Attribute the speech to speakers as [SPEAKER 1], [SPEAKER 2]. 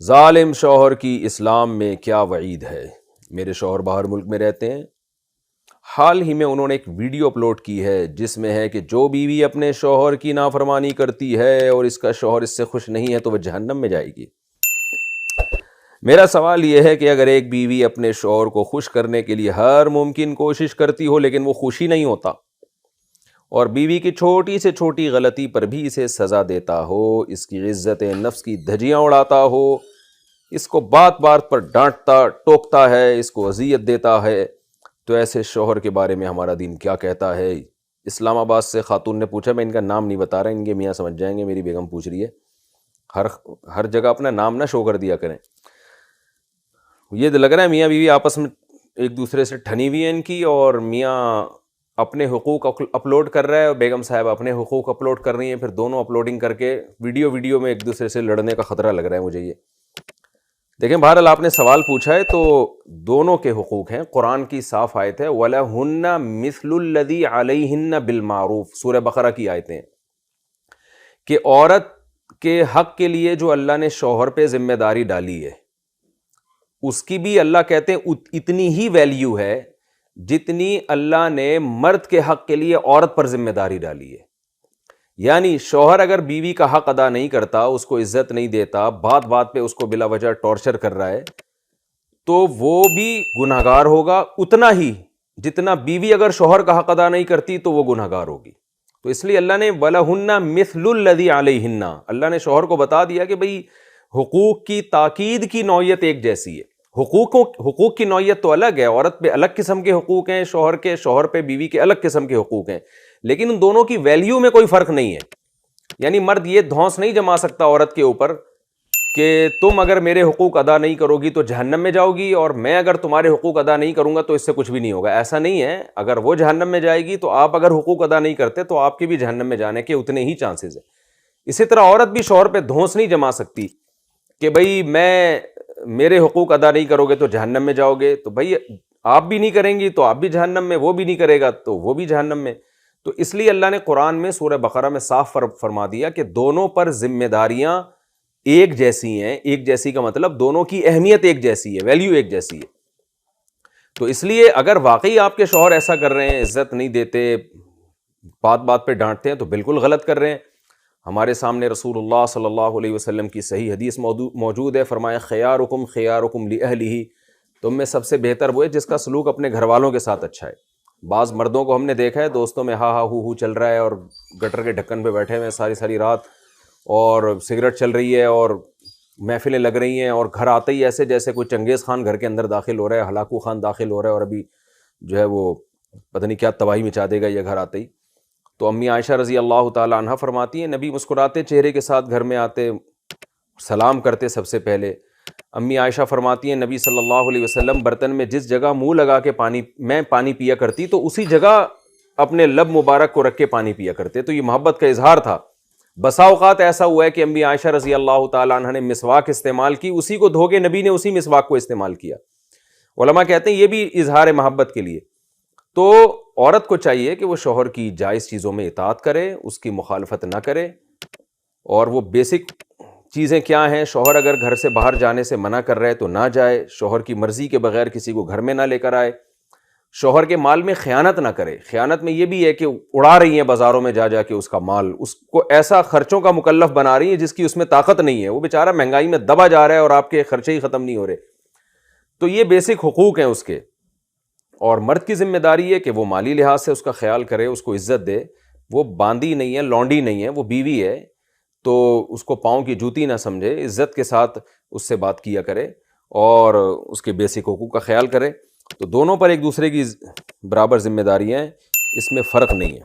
[SPEAKER 1] ظالم شوہر کی اسلام میں کیا وعید ہے؟ میرے شوہر باہر ملک میں رہتے ہیں۔ حال ہی میں انہوں نے ایک ویڈیو اپلوڈ کی ہے جس میں ہے کہ جو بیوی اپنے شوہر کی نافرمانی کرتی ہے اور اس کا شوہر اس سے خوش نہیں ہے تو وہ جہنم میں جائے گی۔ میرا سوال یہ ہے کہ اگر ایک بیوی اپنے شوہر کو خوش کرنے کے لیے ہر ممکن کوشش کرتی ہو لیکن وہ خوشی نہیں ہوتا، اور بیوی کی چھوٹی سے چھوٹی غلطی پر بھی اسے سزا دیتا ہو، اس کی عزت نفس کی دھجیاں اڑاتا ہو، اس کو بات بات پر ڈانٹتا ٹوکتا ہے، اس کو اذیت دیتا ہے، تو ایسے شوہر کے بارے میں ہمارا دین کیا کہتا ہے؟ اسلام آباد سے خاتون نے پوچھا، میں ان کا نام نہیں بتا رہا، ان کے میاں سمجھ جائیں گے، میری بیگم پوچھ رہی ہے۔ ہر جگہ اپنا نام نہ شو کر دیا کریں۔ یہ لگ رہا ہے میاں بیوی آپس میں ایک دوسرے سے ٹھنی ہوئی ہیں ان کی، اور میاں اپنے حقوق اپلوڈ کر رہا ہے اور بیگم صاحب اپنے حقوق اپلوڈ کر رہی ہیں، پھر دونوں اپلوڈنگ کر کے ویڈیو میں ایک دوسرے سے لڑنے کا خطرہ لگ رہا ہے مجھے۔ یہ دیکھیں، بہرحال آپ نے سوال پوچھا ہے تو دونوں کے حقوق ہیں۔ قرآن کی صاف آیت ہے وَلَهُنَّ مِثْلُ الَّذِي عَلَيْهِنَّ بِالْمَعْرُوفِ، سورہ بقرہ کی آیتیں، کہ عورت کے حق کے لیے جو اللہ نے شوہر پہ ذمہ داری ڈالی ہے اس کی بھی اللہ کہتے ہیں اتنی ہی ویلیو ہے جتنی اللہ نے مرد کے حق کے لیے عورت پر ذمہ داری ڈالی ہے۔ یعنی شوہر اگر بیوی کا حق ادا نہیں کرتا، اس کو عزت نہیں دیتا، بات بات پہ اس کو بلا وجہ ٹارچر کر رہا ہے، تو وہ بھی گنہگار ہوگا اتنا ہی جتنا بیوی اگر شوہر کا حق ادا نہیں کرتی تو وہ گنہگار ہوگی۔ تو اس لیے اللہ نے وَلَهُنَّ مِثْلُ الَّذِي عَلَيْهِنَّ، اللہ نے شوہر کو بتا دیا کہ بھئی حقوق کی تاکید کی نوعیت ایک جیسی ہے۔ حقوق کی نوعیت تو الگ ہے، عورت پہ الگ قسم کے حقوق ہیں، شوہر پہ بیوی کے الگ قسم کے حقوق ہیں، لیکن ان دونوں کی ویلیو میں کوئی فرق نہیں ہے۔ یعنی مرد یہ دھونس نہیں جما سکتا عورت کے اوپر کہ تم اگر میرے حقوق ادا نہیں کرو گی تو جہنم میں جاؤ گی، اور میں اگر تمہارے حقوق ادا نہیں کروں گا تو اس سے کچھ بھی نہیں ہوگا۔ ایسا نہیں ہے، اگر وہ جہنم میں جائے گی تو آپ اگر حقوق ادا نہیں کرتے تو آپ کے بھی جہنم میں جانے کے اتنے ہی چانسز ہیں۔ اسی طرح عورت بھی شوہر پہ دھونس نہیں جما سکتی کہ بھئی میرے حقوق ادا نہیں کرو گے تو جہنم میں جاؤ گے، تو بھئی آپ بھی نہیں کریں گی تو آپ بھی جہنم میں، وہ بھی نہیں کرے گا تو وہ بھی جہنم میں۔ تو اس لیے اللہ نے قرآن میں سورہ بقرہ میں صاف فرما دیا کہ دونوں پر ذمہ داریاں ایک جیسی ہیں۔ ایک جیسی کا مطلب دونوں کی اہمیت ایک جیسی ہے، ویلیو ایک جیسی ہے۔ تو اس لیے اگر واقعی آپ کے شوہر ایسا کر رہے ہیں، عزت نہیں دیتے، بات بات پہ ڈانٹتے ہیں، تو بالکل غلط کر رہے ہیں۔ ہمارے سامنے رسول اللہ صلی اللہ علیہ وسلم کی صحیح حدیث موجود ہے، فرمایا خیارکم خیارکم لأہلہ، تم میں سب سے بہتر وہ ہے جس کا سلوک اپنے گھر والوں کے ساتھ اچھا ہے۔ بعض مردوں کو ہم نے دیکھا ہے دوستوں میں ہا ہا ہو چل رہا ہے اور گٹر کے ڈھکن پہ بیٹھے ہوئے ساری رات، اور سگریٹ چل رہی ہے اور محفلیں لگ رہی ہیں، اور گھر آتے ہی ایسے جیسے کوئی چنگیز خان گھر کے اندر داخل ہو رہا ہے، ہلاکو خان داخل ہو رہا ہے، اور ابھی جو ہے وہ پتہ نہیں کیا تباہی مچا دے گا یہ گھر آتے ہی۔ تو امی عائشہ رضی اللہ تعالی عنہ فرماتی ہیں نبی مسکراتے چہرے کے ساتھ گھر میں آتے، سلام کرتے سب سے پہلے۔ امی عائشہ فرماتی ہیں نبی صلی اللہ علیہ وسلم برتن میں جس جگہ منہ لگا کے پانی پیا کرتی تو اسی جگہ اپنے لب مبارک کو رکھ کے پانی پیا کرتے، تو یہ محبت کا اظہار تھا۔ بسا اوقات ایسا ہوا ہے کہ امی عائشہ رضی اللہ تعالی عنہ نے مسواک استعمال کی، اسی کو دھو کے نبی نے اسی مسواک کو استعمال کیا۔ علماء کہتے ہیں یہ بھی اظہار محبت کے لیے۔ تو عورت کو چاہیے کہ وہ شوہر کی جائز چیزوں میں اطاعت کرے، اس کی مخالفت نہ کرے، اور وہ بیسک چیزیں کیا ہیں، شوہر اگر گھر سے باہر جانے سے منع کر رہے تو نہ جائے، شوہر کی مرضی کے بغیر کسی کو گھر میں نہ لے کر آئے، شوہر کے مال میں خیانت نہ کرے۔ خیانت میں یہ بھی ہے کہ اڑا رہی ہیں بازاروں میں جا کے اس کا مال، اس کو ایسا خرچوں کا مکلف بنا رہی ہیں جس کی اس میں طاقت نہیں ہے، وہ بیچارہ مہنگائی میں دبا جا رہا ہے اور آپ کے خرچے ہی ختم نہیں ہو رہے۔ تو یہ بیسک حقوق ہیں اس کے، اور مرد کی ذمہ داری ہے کہ وہ مالی لحاظ سے اس کا خیال کرے، اس کو عزت دے۔ وہ باندی نہیں ہے، لونڈی نہیں ہے، وہ بیوی ہے، تو اس کو پاؤں کی جوتی نہ سمجھے، عزت کے ساتھ اس سے بات کیا کرے اور اس کے بیسک حقوق کا خیال کرے۔ تو دونوں پر ایک دوسرے کی برابر ذمہ داریاں ہیں، اس میں فرق نہیں ہے۔